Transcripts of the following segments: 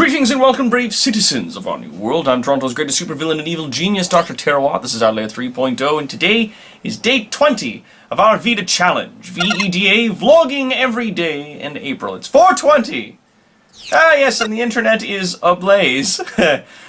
Greetings and welcome, brave citizens of our new world. I'm Toronto's greatest supervillain and evil genius, Dr. Terawatt. This is our layer 3.0, and today is day 20 of our V.E.D.A challenge. V.E.D.A, vlogging every day in April. It's 420! Ah yes, and the internet is ablaze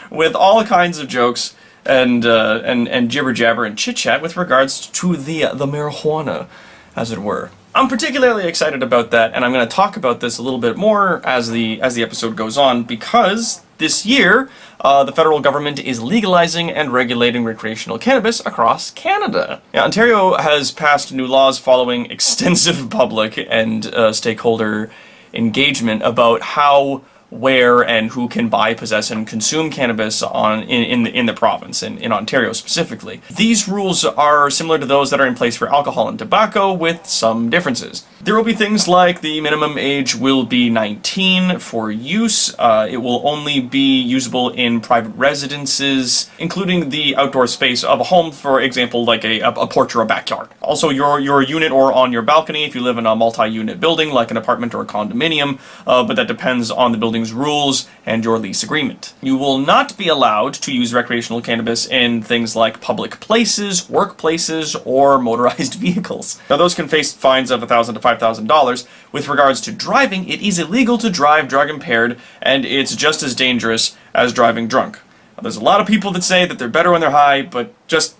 with all kinds of jokes and jibber-jabber and chit-chat with regards to the marijuana, as it were. I'm particularly excited about that, and I'm going to talk about this a little bit more as the episode goes on, because this year, the federal government is legalizing and regulating recreational cannabis across Canada. Now, Ontario has passed new laws following extensive public and stakeholder engagement about how, where, and who can buy, possess, and consume cannabis in the province, in Ontario specifically. These rules are similar to those that are in place for alcohol and tobacco, with some differences. There will be things like the minimum age will be 19 for use. It will only be usable in private residences, including the outdoor space of a home, for example, like a porch or a backyard. Also, your unit or on your balcony if you live in a multi-unit building, like an apartment or a condominium, but that depends on the building's rules and your lease agreement. You will not be allowed to use recreational cannabis in things like public places, workplaces, or motorized vehicles. Now, those can face fines of $1,000 to $5,000. With regards to driving, it is illegal to drive drug impaired, and it's just as dangerous as driving drunk. Now, there's a lot of people that say that they're better when they're high, but just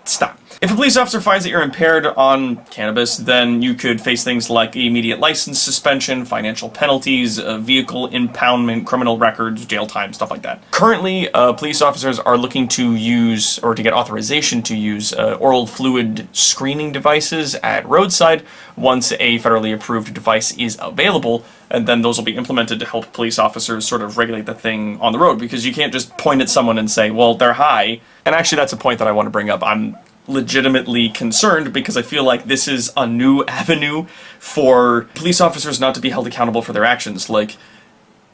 stop. If a police officer finds that you're impaired on cannabis, then you could face things like immediate license suspension, financial penalties, vehicle impoundment, criminal records, jail time, stuff like that. Currently, police officers are looking to use, or to get authorization to use, oral fluid screening devices at roadside once a federally approved device is available, and then those will be implemented to help police officers sort of regulate the thing on the road, because you can't just point at someone and say, well, they're high. And actually, that's a point that I want to bring up. I'm legitimately concerned because I feel like this is a new avenue for police officers not to be held accountable for their actions. Like,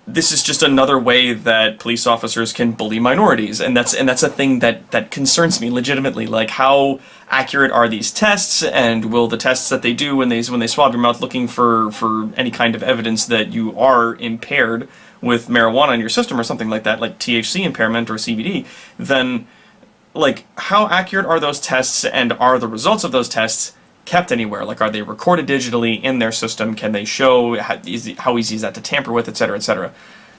this is just another way that police officers can bully minorities, and that's a thing that concerns me legitimately. Like, how accurate are these tests, and will the tests that they do when they swab your mouth looking for any kind of evidence that you are impaired with marijuana in your system or something like that, like THC impairment or CBD, then like, how accurate are those tests, and are the results of those tests kept anywhere? Like, are they recorded digitally in their system? Can they show how easy is that to tamper with, etc., etc.?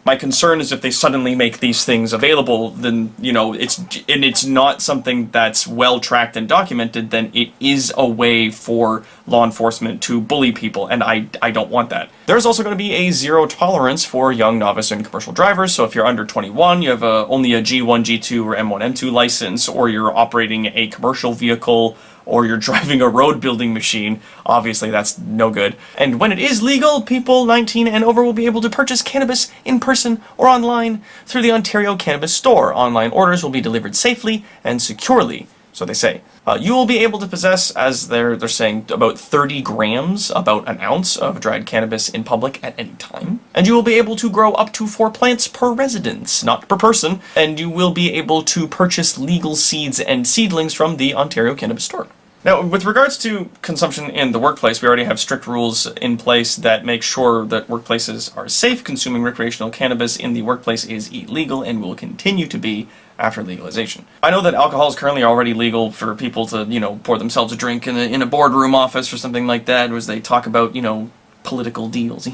My concern is if they suddenly make these things available, then, you know, it's not something that's well tracked and documented, then it is a way for law enforcement to bully people, and I don't want that. There's also going to be a zero tolerance for young novice and commercial drivers, so if you're under 21, you have only a G1, G2, or M1, M2 license, or you're operating a commercial vehicle, or you're driving a road building machine, obviously that's no good. And when it is legal, people 19 and over will be able to purchase cannabis in person or online through the Ontario Cannabis Store. Online orders will be delivered safely and securely, so they say. You will be able to possess, as they're saying, about 30 grams, about an ounce of dried cannabis in public at any time. And you will be able to grow up to 4 plants per residence, not per person. And you will be able to purchase legal seeds and seedlings from the Ontario Cannabis Store. Now, with regards to consumption in the workplace, we already have strict rules in place that make sure that workplaces are safe. Consuming recreational cannabis in the workplace is illegal and will continue to be after legalization. I know that alcohol is currently already legal for people to, you know, pour themselves a drink in a boardroom office or something like that, as they talk about, you know, political deals,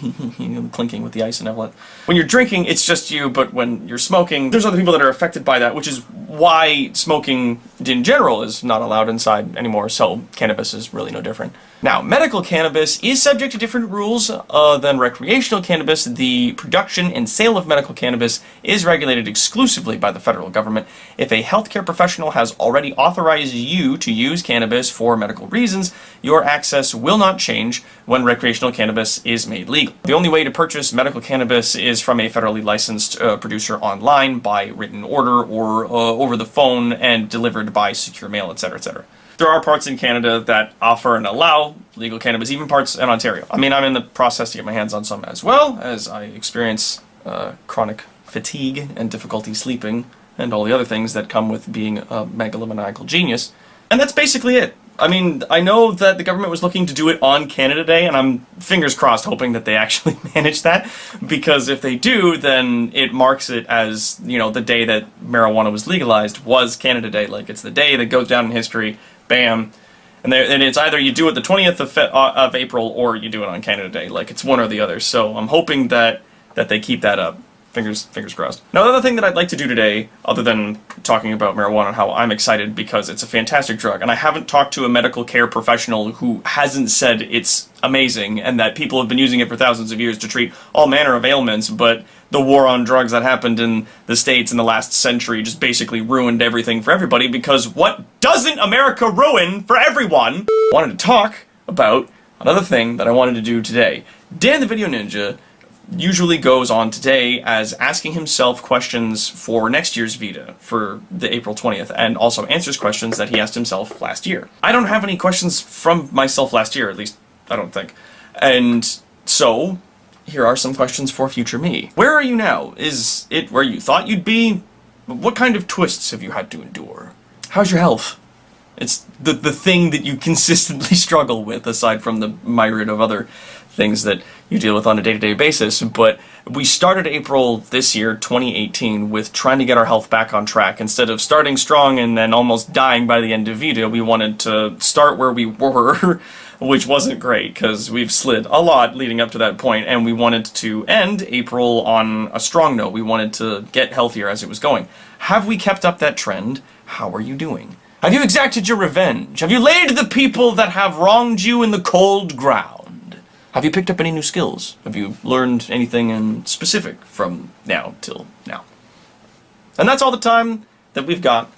clinking with the ice and all that. When you're drinking, it's just you, but when you're smoking, there's other people that are affected by that, which is why smoking in general is not allowed inside anymore, so cannabis is really no different. Now, medical cannabis is subject to different rules than recreational cannabis. The production and sale of medical cannabis is regulated exclusively by the federal government. If a healthcare professional has already authorized you to use cannabis for medical reasons, your access will not change when recreational cannabis is made legal. The only way to purchase medical cannabis is from a federally licensed producer online by written order or over the phone and delivered by secure mail, etc., etc. There are parts in Canada that offer and allow legal cannabis, even parts in Ontario. I mean, I'm in the process to get my hands on some as well, as I experience chronic fatigue and difficulty sleeping and all the other things that come with being a megalomaniacal genius. And that's basically it. I mean, I know that the government was looking to do it on Canada Day, and I'm fingers crossed hoping that they actually manage that, because if they do, then it marks it as, you know, the day that marijuana was legalized was Canada Day. Like, it's the day that goes down in history, bam, and it's either you do it the 20th of April or you do it on Canada Day. Like, it's one or the other, so I'm hoping that they keep that up. Fingers crossed. Now, the other thing that I'd like to do today, other than talking about marijuana and how I'm excited because it's a fantastic drug, and I haven't talked to a medical care professional who hasn't said it's amazing and that people have been using it for thousands of years to treat all manner of ailments, but the war on drugs that happened in the States in the last century just basically ruined everything for everybody, because what doesn't America ruin for everyone? I wanted to talk about another thing that I wanted to do today. Dan the Video Ninja usually goes on today as asking himself questions for next year's V.E.D.A. for the April 20th, and also answers questions that he asked himself last year. I don't have any questions from myself last year, at least I don't think. And so, here are some questions for future me. Where are you now? Is it where you thought you'd be? What kind of twists have you had to endure? How's your health? It's the thing that you consistently struggle with, aside from the myriad of other things that you deal with on a day-to-day basis. But we started April this year, 2018, with trying to get our health back on track. Instead of starting strong and then almost dying by the end of V.E.D.A, we wanted to start where we were, which wasn't great, because we've slid a lot leading up to that point, and we wanted to end April on a strong note. We wanted to get healthier as it was going. Have we kept up that trend? How are you doing? Have you exacted your revenge? Have you laid the people that have wronged you in the cold ground? Have you picked up any new skills? Have you learned anything in specific from now till now? And that's all the time that we've got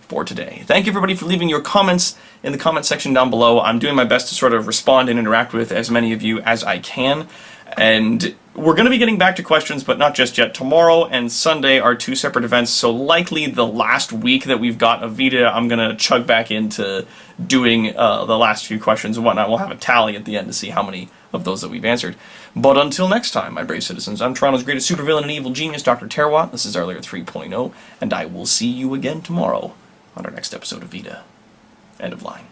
for today. Thank you everybody for leaving your comments in the comment section down below. I'm doing my best to sort of respond and interact with as many of you as I can. And we're going to be getting back to questions, but not just yet. Tomorrow and Sunday are two separate events, so likely the last week that we've got of V.E.D.A, I'm going to chug back into doing the last few questions and whatnot. We'll have a tally at the end to see how many of those that we've answered. But until next time, my brave citizens, I'm Toronto's greatest supervillain and evil genius, Dr. Terawatt. This is our Layer 3.0, and I will see you again tomorrow on our next episode of V.E.D.A. End of line.